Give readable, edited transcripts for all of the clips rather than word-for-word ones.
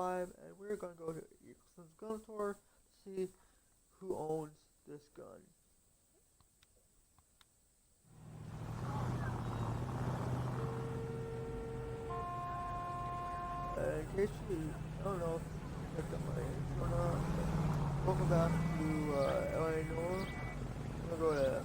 5, and we're gonna go to Eagleton's gun store to see who owns this gun. In case you don't know, check out my intro now. Welcome back to LA Noire. I'm gonna go to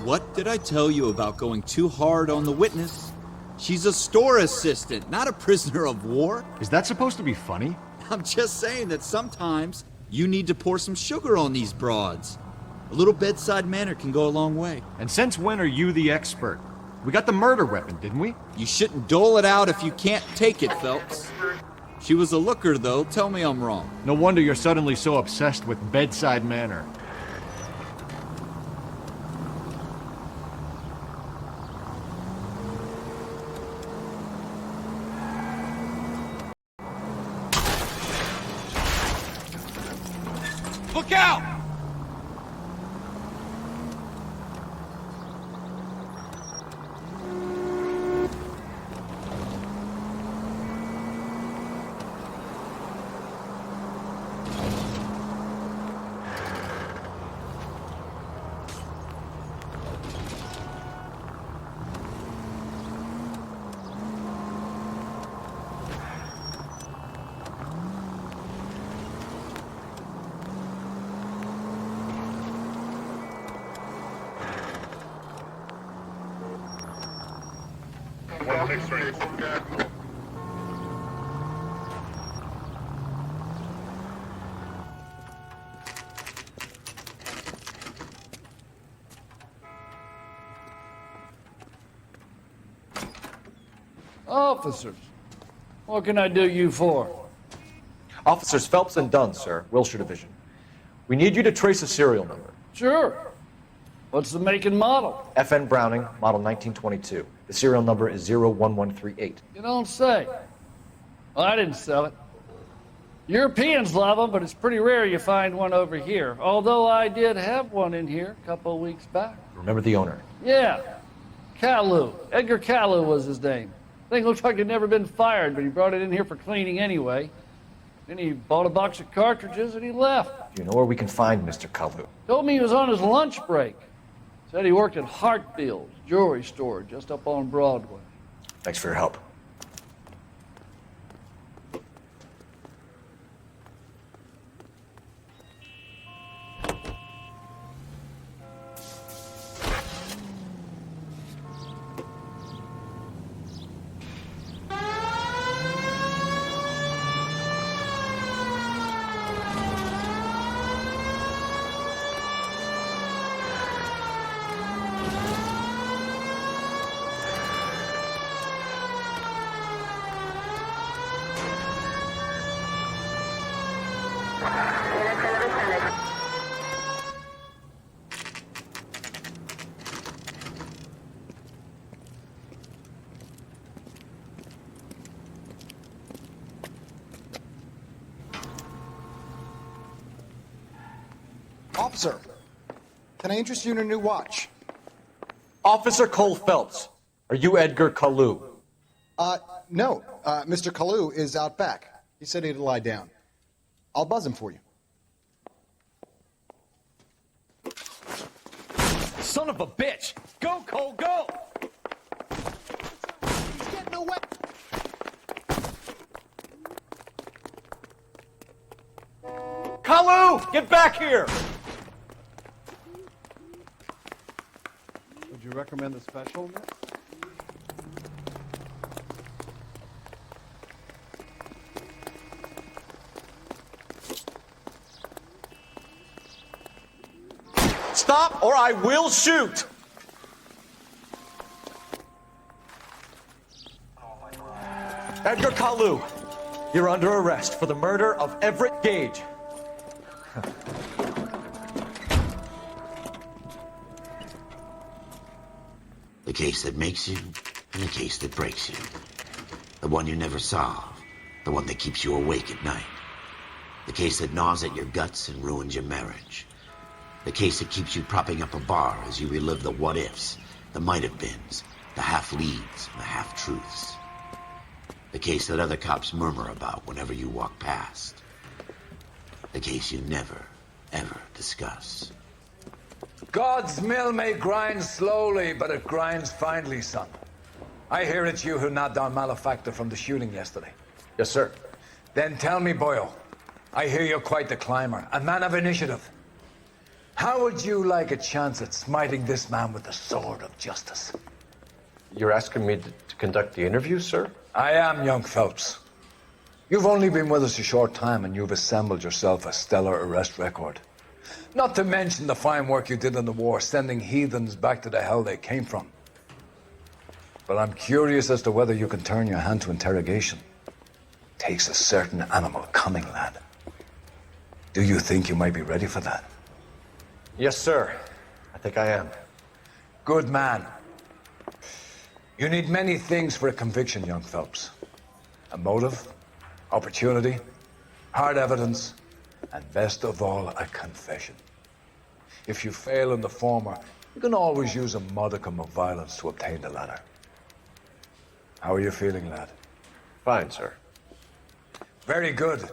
What did I tell you about going too hard on the witness? She's a store assistant, not a prisoner of war. Is that supposed to be funny? I'm just saying that sometimes you need to pour some sugar on these broads. A little bedside manner can go a long way. And since when are you the expert? We got the murder weapon, didn't we? You shouldn't dole it out if you can't take it, Phelps. She was a looker, though. Tell me I'm wrong. No wonder you're suddenly so obsessed with bedside manner. Look out! Officers, what can I do you for? Officers Phelps and Dunn, sir, Wilshire Division. We need you to trace a serial number. Sure. What's the make and model? FN Browning, model 1922. The serial number is 01138. You don't say. Well, I didn't sell it. Europeans love them, but it's pretty rare you find one over here. Although I did have one in here a couple of weeks back. Remember the owner? Yeah. Kalou. Edgar Kalou was his name. Thing looked like he'd never been fired, but he brought it in here for cleaning anyway. Then he bought a box of cartridges and he left. Do you know where we can find Mr. Kalou? Told me he was on his lunch break. Said he worked at Hartfield's jewelry store just up on Broadway. Thanks for your help. Officer, can I interest you in a new watch? Officer Cole Phelps, are you Edgar Kalou? No. Mr. Kalou is out back. He said he'd lie down. I'll buzz him for you. Son of a bitch! Go, Cole, go! He's getting away! Kalou! Get back here! Would you recommend the special, Nick? Stop or I will shoot! Edgar Kalou, you're under arrest for the murder of Everett Gage. The case that makes you and the case that breaks you. The one you never solve. The one that keeps you awake at night. The case that gnaws at your guts and ruins your marriage. The case that keeps you propping up a bar as you relive the what-ifs, the might-have-beens, the half-leads, and the half-truths. The case that other cops murmur about whenever you walk past. The case you never, ever discuss. God's mill may grind slowly, but it grinds finely, son. I hear it's you who nabbed our malefactor from the shooting yesterday. Yes, sir. Then tell me, Boyle, I hear you're quite the climber, a man of initiative. How would you like a chance at smiting this man with the sword of justice? You're asking me to conduct the interview, sir? I am, young Phelps. You've only been with us a short time, and you've assembled yourself a stellar arrest record. Not to mention the fine work you did in the war, sending heathens back to the hell they came from. But I'm curious as to whether you can turn your hand to interrogation. Takes a certain animal cunning, lad. Do you think you might be ready for that? Yes, sir. I think I am. Good man. You need many things for a conviction, young Phelps. A motive, opportunity, hard evidence, and best of all, a confession. If you fail in the former, you can always use a modicum of violence to obtain the latter. How are you feeling, lad? Fine, sir. Very good.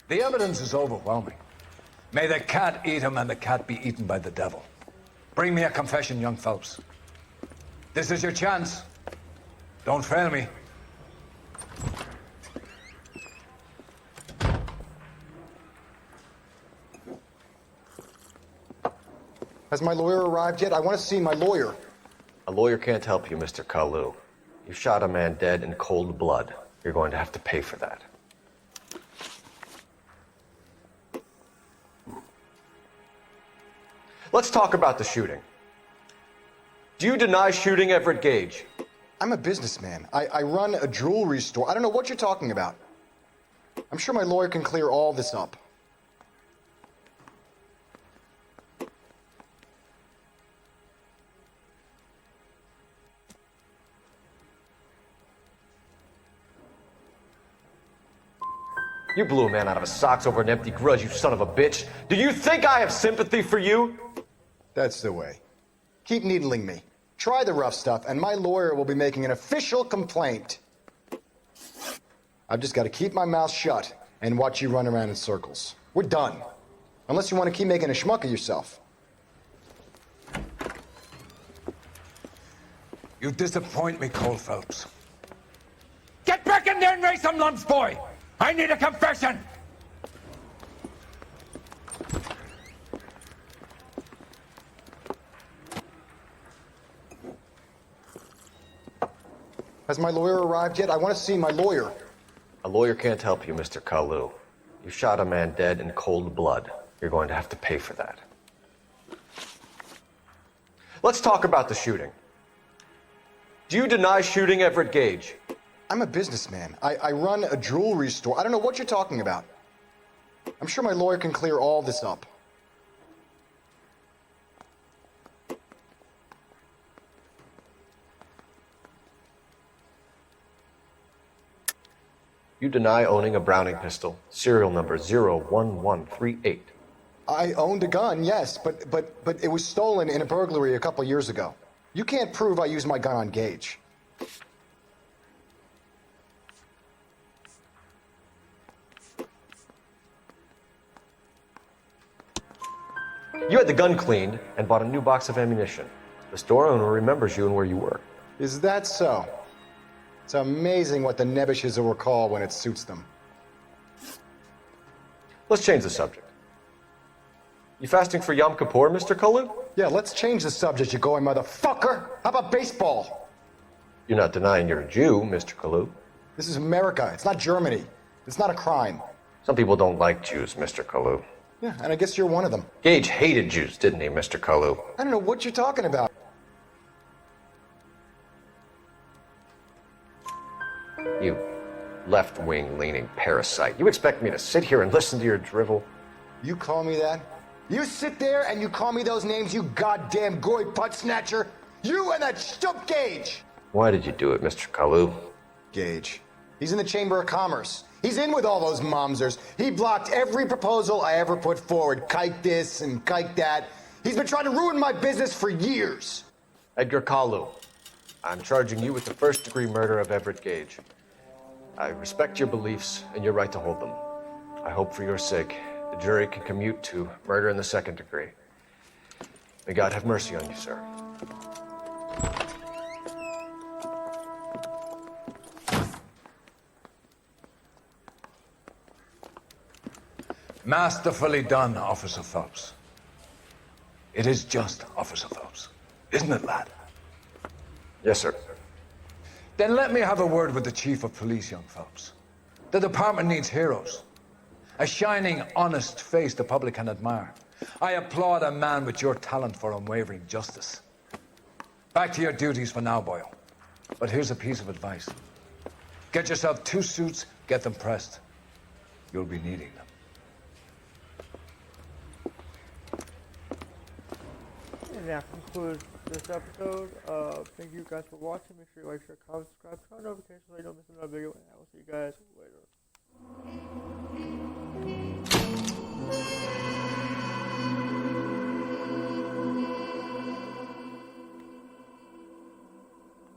The evidence is overwhelming. May the cat eat him and the cat be eaten by the devil. Bring me a confession, young Phelps. This is your chance. Don't fail me. Has my lawyer arrived yet? I want to see my lawyer. A lawyer can't help you, Mr. Kalou. You shot a man dead in cold blood. You're going to have to pay for that. Let's talk about the shooting. Do you deny shooting Everett Gage? I'm a businessman. I run a jewelry store. I don't know what you're talking about. I'm sure my lawyer can clear all this up. You blew a man out of his socks over an empty grudge, you son of a bitch. Do you think I have sympathy for you? That's the way. Keep needling me. Try the rough stuff, and my lawyer will be making an official complaint. I've just got to keep my mouth shut and watch you run around in circles. We're done. Unless you want to keep making a schmuck of yourself. You disappoint me, Cole Phelps. Get back in there and raise some lunch, boy! I need a confession! Has my lawyer arrived yet? I want to see my lawyer. A lawyer can't help you, Mr. Kalou. You shot a man dead in cold blood. You're going to have to pay for that. Let's talk about the shooting. Do you deny shooting Everett Gage? I'm a businessman. I run a jewelry store. I don't know what you're talking about. I'm sure my lawyer can clear all this up. You deny owning a Browning pistol, serial number 01138. I owned a gun, yes, but it was stolen in a burglary a couple years ago. You can't prove I used my gun on Gage. You had the gun cleaned and bought a new box of ammunition. The store owner remembers you and where you were. Is that so? It's amazing what the nebbishes will recall when it suits them. Let's change the subject. You fasting for Yom Kippur, Mr. Kalou? Yeah, let's change the subject, you going motherfucker. How about baseball? You're not denying you're a Jew, Mr. Kalou. This is America. It's not Germany. It's not a crime. Some people don't like Jews, Mr. Kalou. Yeah, and I guess you're one of them. Gage hated Jews, didn't he, Mr. Kalou? I don't know what you're talking about. You left-wing leaning parasite. You expect me to sit here and listen to your drivel? You call me that? You sit there and you call me those names, you goddamn goy butt snatcher? You and that stump Gage! Why did you do it, Mr. Kalou? Gage. He's in the Chamber of Commerce. He's in with all those momsers. He blocked every proposal I ever put forward. Kike this and kike that. He's been trying to ruin my business for years. Edgar Kalou, I'm charging you with the first-degree murder of Everett Gage. I respect your beliefs and your right to hold them. I hope for your sake the jury can commute to murder in the second degree. May God have mercy on you, sir. Masterfully done, Officer Phelps. It is just Officer Phelps, isn't it, lad? Yes, sir. Then let me have a word with the Chief of Police, young Phelps. The department needs heroes. A shining, honest face the public can admire. I applaud a man with your talent for unwavering justice. Back to your duties for now, Boyle. But here's a piece of advice. Get yourself 2 suits, get them pressed. You'll be needing them. And that concludes this episode. Thank you guys for watching. Make sure you like, share, comment, subscribe, turn on notifications so you don't miss another video. And I will see you guys later.